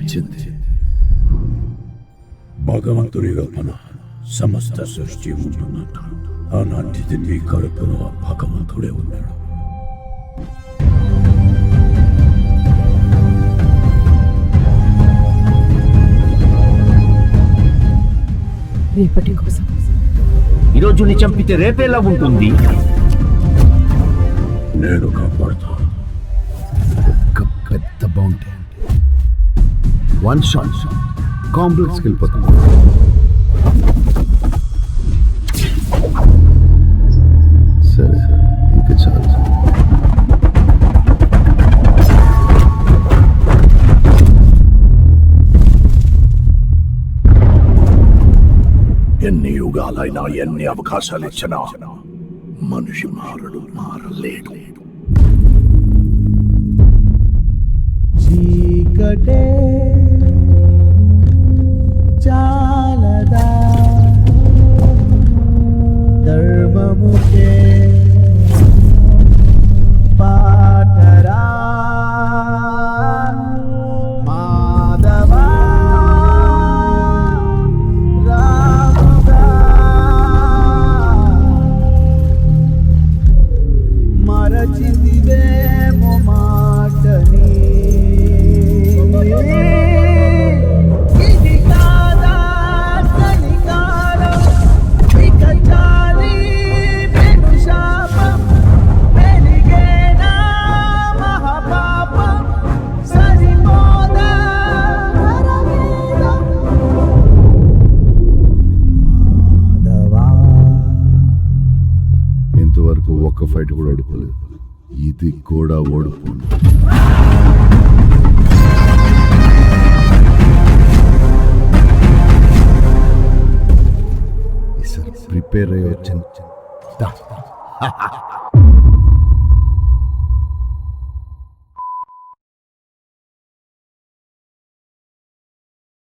వచ్చింది. భగవంతుడి కల్పన సమస్త సృష్టి ఉంటున్నట్టు ఆనాటిది నీ కడుపులో భగవంతుడే ఉన్నాడు. రేపటి కోసం ఈరోజు నీ చంపితే రేపేలా ఉంటుంది? నేను కాపాడుతా. ఒక పెద్ద బౌంటీ, వన్ షాట్ కాంప్లెక్స్కి వెళ్ళిపోతాం. సరే ఇంకా చాలు. ఎన్ని యుగాలైనా ఎన్ని అవకాశాలు ఇచ్చినా మనిషి మారలేడు. చీకటే చాలదా ధర్మముకే పాటరా మాధవా రాముగా మరచితివేమో మాటని. ఇంతవరకు ఒక్క ఫైట్ కూడా ఓడిపోలేదు. ఇది కూడా ఓడిపోను. ఈసారి ప్రిపేర్ అయ్యి వచ్చింది.